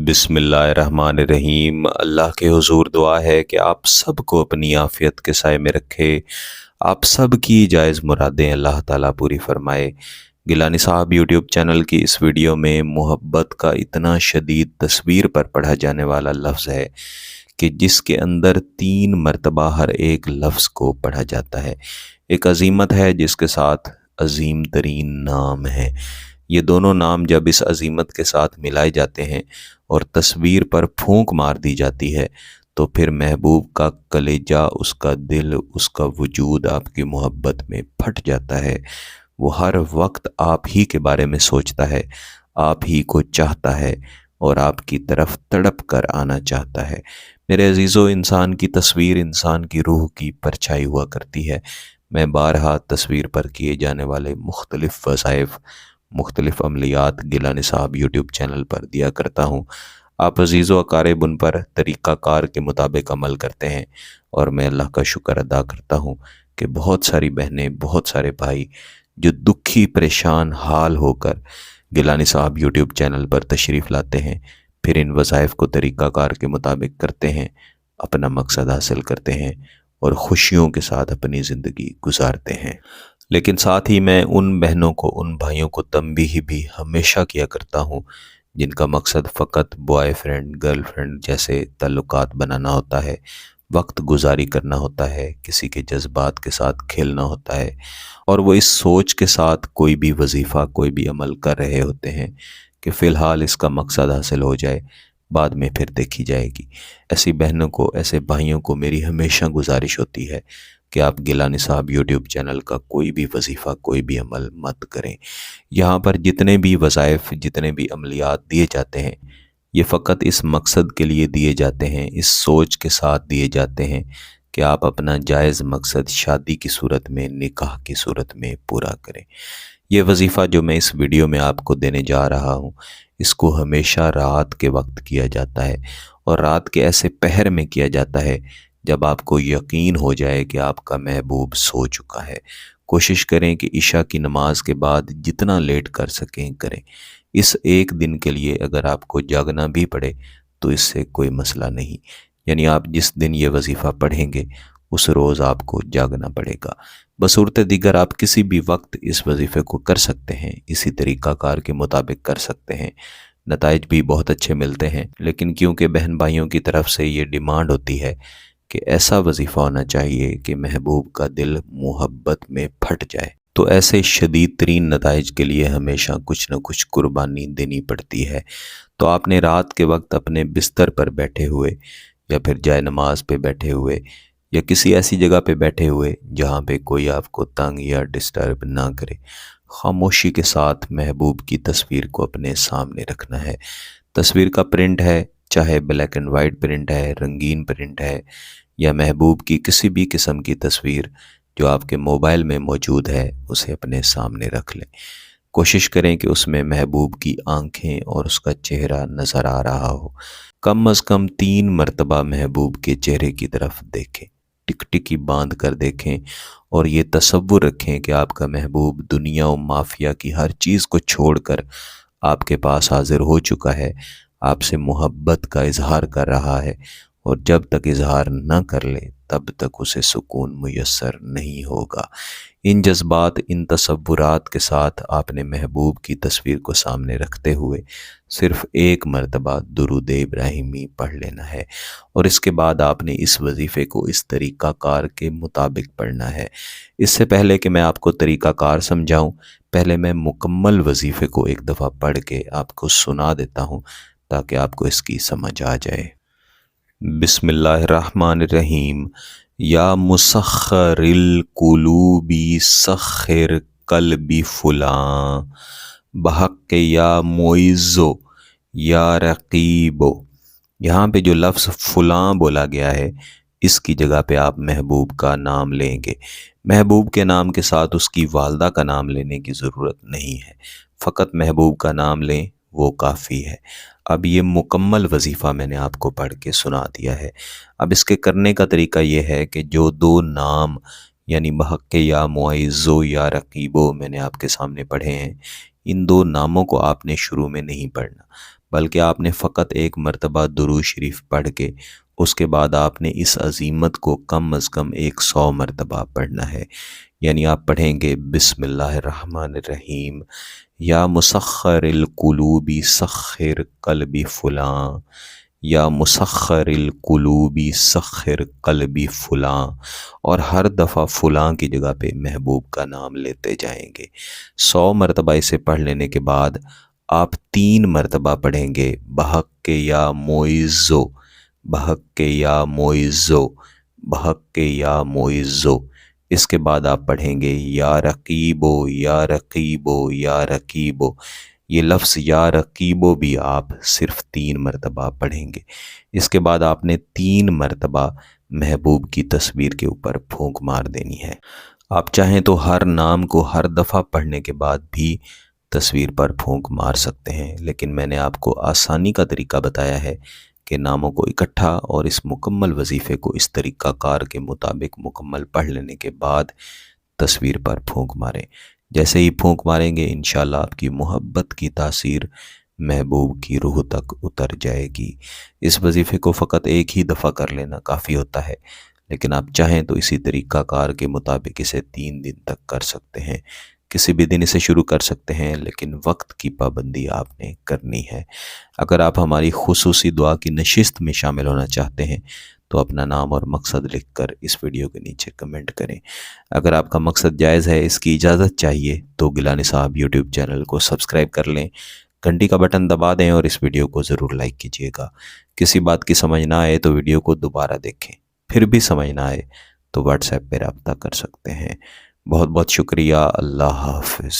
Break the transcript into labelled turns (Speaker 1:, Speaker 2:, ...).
Speaker 1: بسم اللہ الرحمن الرحیم۔ اللہ کے حضور دعا ہے کہ آپ سب کو اپنی عافیت کے سائے میں رکھے، آپ سب کی جائز مرادیں اللہ تعالیٰ پوری فرمائے۔ گیلانی صاحب یوٹیوب چینل کی اس ویڈیو میں محبت کا اتنا شدید تصویر پر پڑھا جانے والا لفظ ہے کہ جس کے اندر 3 مرتبہ ہر ایک لفظ کو پڑھا جاتا ہے۔ ایک عظیمت ہے جس کے ساتھ عظیم ترین نام ہے۔ یہ دونوں نام جب اس عظیمت کے ساتھ ملائے جاتے ہیں اور تصویر پر پھونک مار دی جاتی ہے تو پھر محبوب کا کلیجہ، اس کا دل، اس کا وجود آپ کی محبت میں پھٹ جاتا ہے۔ وہ ہر وقت آپ ہی کے بارے میں سوچتا ہے، آپ ہی کو چاہتا ہے اور آپ کی طرف تڑپ کر آنا چاہتا ہے۔ میرے عزیزو، انسان کی تصویر انسان کی روح کی پرچھائی ہوا کرتی ہے۔ میں بارہا تصویر پر کیے جانے والے مختلف وظائف، مختلف عملیات گیلانی صاحب یوٹیوب چینل پر دیا کرتا ہوں۔ آپ عزیز و اقارب ان پر طریقہ کار کے مطابق عمل کرتے ہیں اور میں اللہ کا شکر ادا کرتا ہوں کہ بہت ساری بہنیں، بہت سارے بھائی جو دکھی پریشان حال ہو کر گیلانی صاحب یوٹیوب چینل پر تشریف لاتے ہیں، پھر ان وظائف کو طریقہ کار کے مطابق کرتے ہیں، اپنا مقصد حاصل کرتے ہیں اور خوشیوں کے ساتھ اپنی زندگی گزارتے ہیں۔ لیکن ساتھ ہی میں ان بہنوں کو، ان بھائیوں کو تنبیہ بھی ہمیشہ کیا کرتا ہوں جن کا مقصد فقط بوائے فرینڈ، گرل فرینڈ جیسے تعلقات بنانا ہوتا ہے، وقت گزاری کرنا ہوتا ہے، کسی کے جذبات کے ساتھ کھیلنا ہوتا ہے، اور وہ اس سوچ کے ساتھ کوئی بھی وظیفہ، کوئی بھی عمل کر رہے ہوتے ہیں کہ فی الحال اس کا مقصد حاصل ہو جائے، بعد میں پھر دیکھی جائے گی۔ ایسی بہنوں کو، ایسے بھائیوں کو میری ہمیشہ گزارش ہوتی ہے کہ آپ گیلانی صاحب یوٹیوب چینل کا کوئی بھی وظیفہ، کوئی بھی عمل مت کریں۔ یہاں پر جتنے بھی وظائف، جتنے بھی عملیات دیے جاتے ہیں، یہ فقط اس مقصد کے لیے دیے جاتے ہیں، اس سوچ کے ساتھ دیے جاتے ہیں کہ آپ اپنا جائز مقصد شادی کی صورت میں، نکاح کی صورت میں پورا کریں۔ یہ وظیفہ جو میں اس ویڈیو میں آپ کو دینے جا رہا ہوں، اس کو ہمیشہ رات کے وقت کیا جاتا ہے، اور رات کے ایسے پہر میں کیا جاتا ہے جب آپ کو یقین ہو جائے کہ آپ کا محبوب سو چکا ہے۔ کوشش کریں کہ عشاء کی نماز کے بعد جتنا لیٹ کر سکیں کریں۔ اس ایک دن کے لیے اگر آپ کو جاگنا بھی پڑے تو اس سے کوئی مسئلہ نہیں، یعنی آپ جس دن یہ وظیفہ پڑھیں گے اس روز آپ کو جاگنا پڑے گا۔ بصورت دیگر آپ کسی بھی وقت اس وظیفے کو کر سکتے ہیں، اسی طریقہ کار کے مطابق کر سکتے ہیں، نتائج بھی بہت اچھے ملتے ہیں۔ لیکن کیونکہ بہن بھائیوں کی طرف سے یہ ڈیمانڈ ہوتی ہے کہ ایسا وظیفہ ہونا چاہیے کہ محبوب کا دل محبت میں پھٹ جائے، تو ایسے شدید ترین نتائج کے لیے ہمیشہ کچھ نہ کچھ قربانی دینی پڑتی ہے۔ تو آپ نے رات کے وقت اپنے بستر پر بیٹھے ہوئے، یا پھر جائے نماز پہ بیٹھے ہوئے، یا کسی ایسی جگہ پہ بیٹھے ہوئے جہاں پہ کوئی آپ کو تنگ یا ڈسٹرب نہ کرے، خاموشی کے ساتھ محبوب کی تصویر کو اپنے سامنے رکھنا ہے۔ تصویر کا پرنٹ ہے، چاہے بلیک اینڈ وائٹ پرنٹ ہے، رنگین پرنٹ ہے، یا محبوب کی کسی بھی قسم کی تصویر جو آپ کے موبائل میں موجود ہے، اسے اپنے سامنے رکھ لیں۔ کوشش کریں کہ اس میں محبوب کی آنکھیں اور اس کا چہرہ نظر آ رہا ہو۔ کم از کم 3 مرتبہ محبوب کے چہرے کی طرف دیکھیں، ٹک ٹکی باندھ کر دیکھیں، اور یہ تصور رکھیں کہ آپ کا محبوب دنیا و مافیا کی ہر چیز کو چھوڑ کر آپ کے پاس حاضر ہو چکا ہے، آپ سے محبت کا اظہار کر رہا ہے، اور جب تک اظہار نہ کر لے تب تک اسے سکون میسر نہیں ہوگا۔ ان جذبات، ان تصورات کے ساتھ آپ نے محبوب کی تصویر کو سامنے رکھتے ہوئے صرف 1 مرتبہ درود ابراہیمی پڑھ لینا ہے، اور اس کے بعد آپ نے اس وظیفے کو اس طریقہ کار کے مطابق پڑھنا ہے۔ اس سے پہلے کہ میں آپ کو طریقہ کار سمجھاؤں، پہلے میں مکمل وظیفے کو ایک دفعہ پڑھ کے آپ کو سنا دیتا ہوں تاکہ آپ کو اس کی سمجھ آ جائے۔ بسم اللہ الرحمن الرحیم۔ یا مسخر القلوب سخر قلبی فلاں، بحق یا معزو یا رقیبو۔ یہاں پہ جو لفظ فلاں بولا گیا ہے، اس کی جگہ پہ آپ محبوب کا نام لیں گے۔ محبوب کے نام کے ساتھ اس کی والدہ کا نام لینے کی ضرورت نہیں ہے، فقط محبوب کا نام لیں، وہ کافی ہے۔ اب یہ مکمل وظیفہ میں نے آپ کو پڑھ کے سنا دیا ہے۔ اب اس کے کرنے کا طریقہ یہ ہے کہ جو 2 نام، یعنی بحق یا معزو یا رقیبو، میں نے آپ کے سامنے پڑھے ہیں، ان 2 ناموں کو آپ نے شروع میں نہیں پڑھنا، بلکہ آپ نے فقط ایک مرتبہ درود شریف پڑھ کے اس کے بعد آپ نے اس عظیمت کو کم از کم 100 مرتبہ پڑھنا ہے۔ یعنی آپ پڑھیں گے بسم اللہ الرحمن الرحیم، یا مسخر القلوب سخر قلبی فلاں، یا مسخر القلوب سخر قلبی فلاں، اور ہر دفعہ فلاں کی جگہ پہ محبوب کا نام لیتے جائیں گے۔ 100 مرتبہ اسے پڑھ لینے کے بعد آپ 3 مرتبہ پڑھیں گے بحق کے یا معزو، بحق کے یا معزو، بحق کے یا معزو۔ اس کے بعد آپ پڑھیں گے یا رقیبو یا رقیبو یا رقیبو۔ یہ لفظ یا رقیبو بھی آپ صرف 3 مرتبہ پڑھیں گے۔ اس کے بعد آپ نے 3 مرتبہ محبوب کی تصویر کے اوپر پھونک مار دینی ہے۔ آپ چاہیں تو ہر نام کو ہر دفعہ پڑھنے کے بعد بھی تصویر پر پھونک مار سکتے ہیں، لیکن میں نے آپ کو آسانی کا طریقہ بتایا ہے کہ ناموں کو اکٹھا اور اس مکمل وظیفے کو اس طریقہ کار کے مطابق مکمل پڑھ لینے کے بعد تصویر پر پھونک ماریں۔ جیسے ہی پھونک ماریں گے انشاءاللہ آپ کی محبت کی تاثیر محبوب کی روح تک اتر جائے گی۔ اس وظیفے کو فقط ایک ہی دفعہ کر لینا کافی ہوتا ہے، لیکن آپ چاہیں تو اسی طریقہ کار کے مطابق اسے 3 دن تک کر سکتے ہیں۔ کسی بھی دن اسے شروع کر سکتے ہیں، لیکن وقت کی پابندی آپ نے کرنی ہے۔ اگر آپ ہماری خصوصی دعا کی نشست میں شامل ہونا چاہتے ہیں تو اپنا نام اور مقصد لکھ کر اس ویڈیو کے نیچے کمنٹ کریں۔ اگر آپ کا مقصد جائز ہے، اس کی اجازت چاہیے، تو گیلانی صاحب یوٹیوب چینل کو سبسکرائب کر لیں، گھنٹی کا بٹن دبا دیں اور اس ویڈیو کو ضرور لائک کیجیے گا۔ کسی بات کی سمجھ نہ آئے تو ویڈیو کو دوبارہ دیکھیں، پھر بھی سمجھ نہ آئے تو واٹس ایپ پہ رابطہ کر سکتے ہیں۔ بہت بہت شکریہ۔ اللہ حافظ۔